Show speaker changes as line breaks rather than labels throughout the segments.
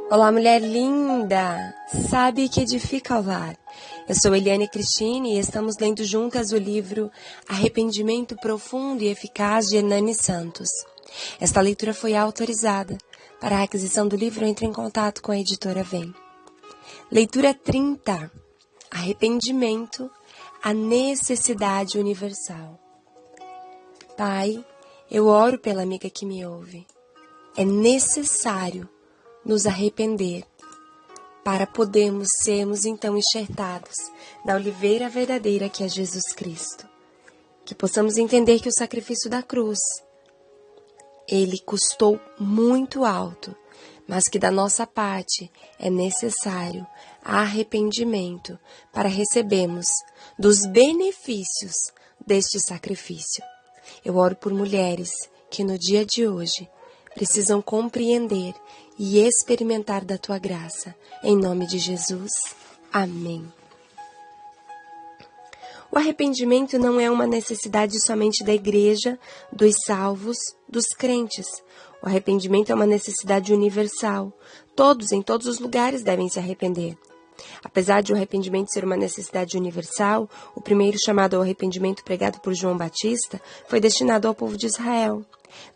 Olá, mulher linda! Sabe que edifica o lar. Eu sou Eliane Cristine e estamos lendo juntas o livro Arrependimento Profundo e Eficaz de Hernani Santos. Esta leitura foi autorizada. Para a aquisição do livro, entre em contato com a editora Vem. Leitura 30. Arrependimento, a necessidade universal. Pai, eu oro pela amiga que me ouve. É necessário nos arrepender, para podermos sermos então enxertados na oliveira verdadeira que é Jesus Cristo. Que possamos entender que o sacrifício da cruz, ele custou muito alto, mas que da nossa parte é necessário arrependimento para recebermos dos benefícios deste sacrifício. Eu oro por mulheres que no dia de hoje precisam compreender e experimentar da Tua graça. Em nome de Jesus. Amém. O arrependimento não é uma necessidade somente da igreja, dos salvos, dos crentes. O arrependimento é uma necessidade universal. Todos, em todos os lugares, devem se arrepender. Apesar de o arrependimento ser uma necessidade universal, o primeiro chamado ao arrependimento pregado por João Batista foi destinado ao povo de Israel.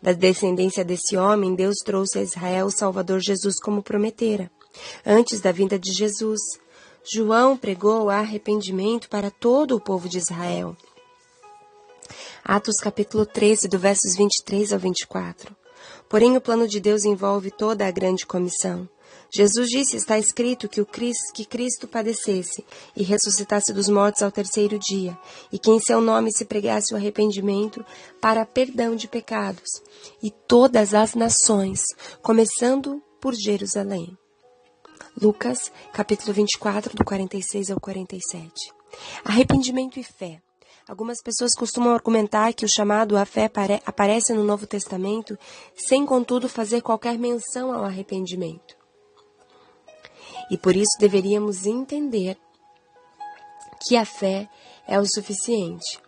Da descendência desse homem, Deus trouxe a Israel o Salvador Jesus como prometera. Antes da vinda de Jesus, João pregou arrependimento para todo o povo de Israel. Atos capítulo 13, do versos 23 ao 24. Porém, o plano de Deus envolve toda a grande comissão. Jesus disse, está escrito, que Cristo padecesse e ressuscitasse dos mortos ao terceiro dia, e que em seu nome se pregasse o arrependimento para perdão de pecados, e todas as nações, começando por Jerusalém. Lucas, capítulo 24, do 46 ao 47. Arrependimento e fé. Algumas pessoas costumam argumentar que o chamado à fé aparece no Novo Testamento, sem, contudo, fazer qualquer menção ao arrependimento. E por isso deveríamos entender que a fé é o suficiente.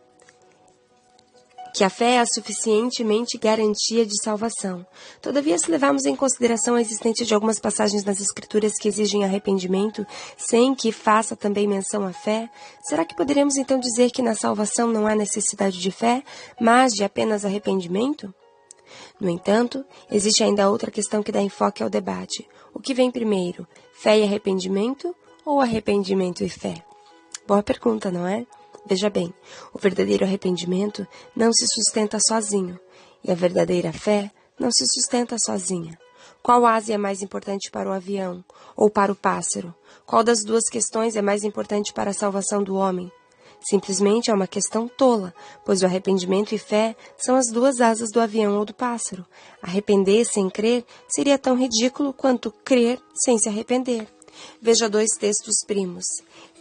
Que a fé é a suficientemente garantia de salvação. Todavia, se levarmos em consideração a existência de algumas passagens nas Escrituras que exigem arrependimento, sem que faça também menção à fé, será que poderemos então dizer que na salvação não há necessidade de fé, mas de apenas arrependimento? No entanto, existe ainda outra questão que dá enfoque ao debate. O que vem primeiro, fé e arrependimento ou arrependimento e fé? Boa pergunta, não é? Veja bem, o verdadeiro arrependimento não se sustenta sozinho, e a verdadeira fé não se sustenta sozinha. Qual asa é mais importante para o avião ou para o pássaro? Qual das duas questões é mais importante para a salvação do homem? Simplesmente é uma questão tola, pois o arrependimento e fé são as duas asas do avião ou do pássaro. Arrepender sem crer seria tão ridículo quanto crer sem se arrepender. Veja dois textos primos.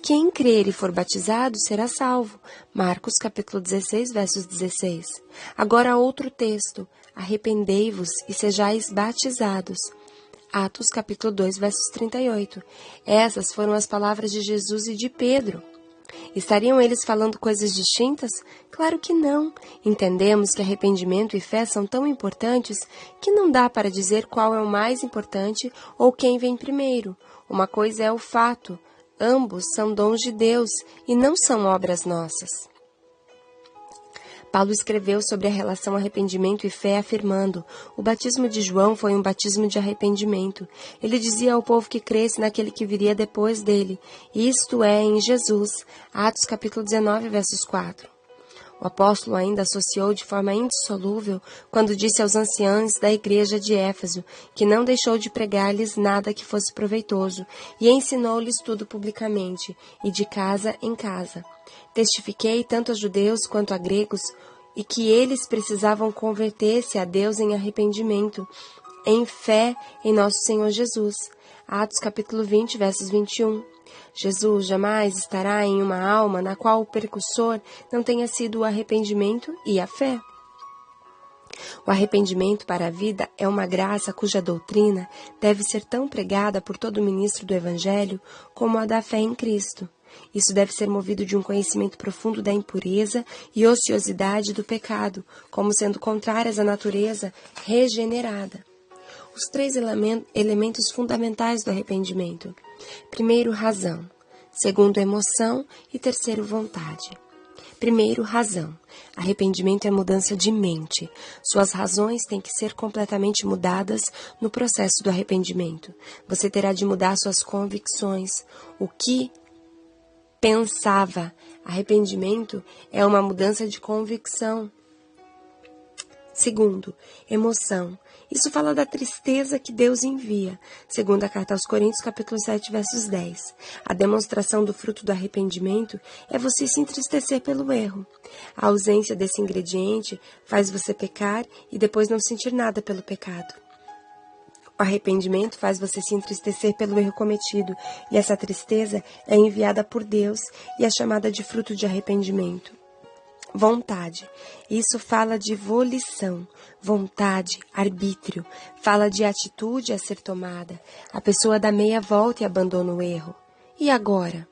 Quem crer e for batizado será salvo. Marcos capítulo 16, versos 16. Agora outro texto. Arrependei-vos e sejais batizados. Atos capítulo 2, versos 38. Essas foram as palavras de Jesus e de Pedro. Estariam eles falando coisas distintas? Claro que não. Entendemos que arrependimento e fé são tão importantes que não dá para dizer qual é o mais importante ou quem vem primeiro. Uma coisa é o fato. Ambos são dons de Deus e não são obras nossas. Paulo escreveu sobre a relação arrependimento e fé afirmando: o batismo de João foi um batismo de arrependimento. Ele dizia ao povo que cresce naquele que viria depois dele, isto é, em Jesus. Atos capítulo 19, versos 4. O apóstolo ainda associou de forma indissolúvel quando disse aos anciãos da igreja de Éfeso que não deixou de pregar-lhes nada que fosse proveitoso e ensinou-lhes tudo publicamente e de casa em casa. Testifiquei tanto a judeus quanto a gregos e que eles precisavam converter-se a Deus em arrependimento, em fé em nosso Senhor Jesus. Atos capítulo 20, versos 21. Jesus jamais estará em uma alma na qual o precursor não tenha sido o arrependimento e a fé. O arrependimento para a vida é uma graça cuja doutrina deve ser tão pregada por todo ministro do Evangelho como a da fé em Cristo. Isso deve ser movido de um conhecimento profundo da impureza e ociosidade do pecado, como sendo contrárias à natureza regenerada. os 3 elementos fundamentais do arrependimento. Primeiro, razão. Segundo, emoção. E terceiro, vontade. Primeiro, razão. Arrependimento é mudança de mente. Suas razões têm que ser completamente mudadas no processo do arrependimento. Você terá de mudar suas convicções. O que pensava. Arrependimento é uma mudança de convicção. Segundo, emoção. Isso fala da tristeza que Deus envia. Segundo a carta aos Coríntios, capítulo 7, versos 10. A demonstração do fruto do arrependimento é você se entristecer pelo erro. A ausência desse ingrediente faz você pecar e depois não sentir nada pelo pecado. O arrependimento faz você se entristecer pelo erro cometido, e essa tristeza é enviada por Deus e é chamada de fruto de arrependimento. Vontade. Isso fala de volição, vontade, arbítrio. Fala de atitude a ser tomada. A pessoa dá meia volta e abandona o erro. E agora?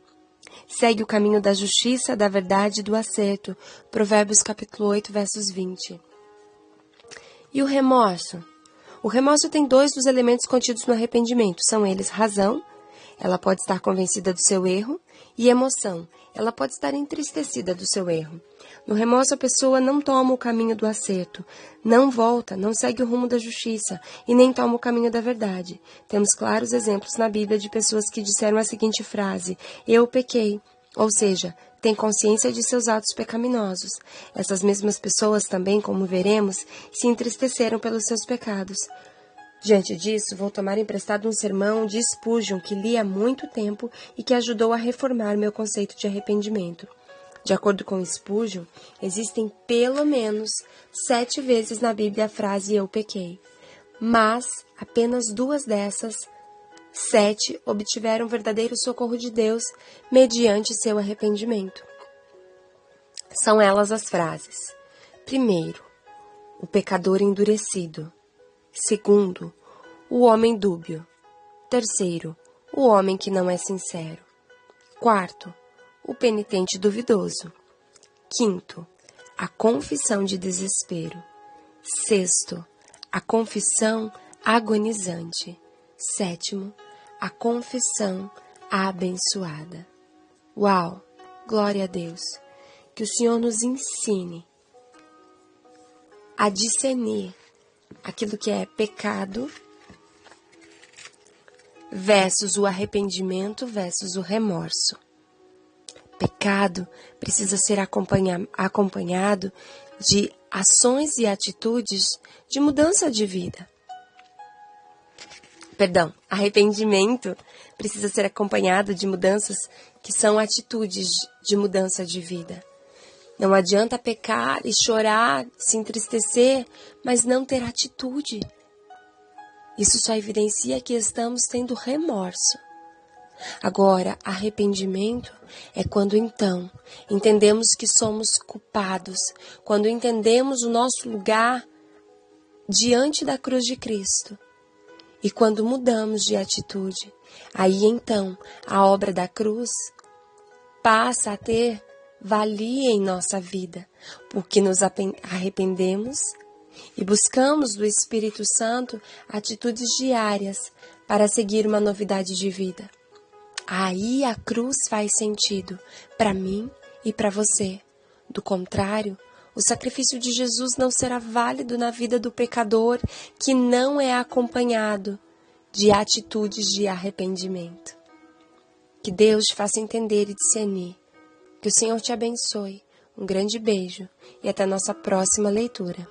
Segue o caminho da justiça, da verdade e do acerto. Provérbios capítulo 8, versos 20. E o remorso? O remorso tem 2 dos elementos contidos no arrependimento. São eles razão, ela pode estar convencida do seu erro, e emoção, ela pode estar entristecida do seu erro. No remorso, a pessoa não toma o caminho do acerto, não volta, não segue o rumo da justiça e nem toma o caminho da verdade. Temos claros exemplos na Bíblia de pessoas que disseram a seguinte frase: eu pequei, ou seja, têm consciência de seus atos pecaminosos. Essas mesmas pessoas também, como veremos, se entristeceram pelos seus pecados. Diante disso, vou tomar emprestado um sermão de Spurgeon que li há muito tempo e que ajudou a reformar meu conceito de arrependimento. De acordo com Spurgeon, existem pelo menos 7 vezes na Bíblia a frase eu pequei, mas apenas 2 dessas 7 obtiveram verdadeiro socorro de Deus mediante seu arrependimento. São elas as frases: primeiro, o pecador endurecido. Segundo, o homem dúbio. Terceiro, o homem que não é sincero. Quarto, o penitente duvidoso. Quinto, a confissão de desespero. Sexto, a confissão agonizante. Sétimo, a confissão abençoada. Uau! Glória a Deus! Que o Senhor nos ensine a discernir aquilo que é pecado versus o arrependimento versus o remorso. Pecado precisa ser acompanhado de ações e atitudes de mudança de vida. Arrependimento precisa ser acompanhado de mudanças que são atitudes de mudança de vida. Não adianta pecar e chorar, se entristecer, mas não ter atitude. Isso só evidencia que estamos tendo remorso. Agora, arrependimento é quando então entendemos que somos culpados, quando entendemos o nosso lugar diante da cruz de Cristo e quando mudamos de atitude. Aí então a obra da cruz passa a ter valia em nossa vida, porque nos arrependemos e buscamos do Espírito Santo atitudes diárias para seguir uma novidade de vida. Aí a cruz faz sentido para mim e para você. Do contrário, o sacrifício de Jesus não será válido na vida do pecador que não é acompanhado de atitudes de arrependimento. Que Deus te faça entender e discernir. Que o Senhor te abençoe. Um grande beijo e até a nossa próxima leitura.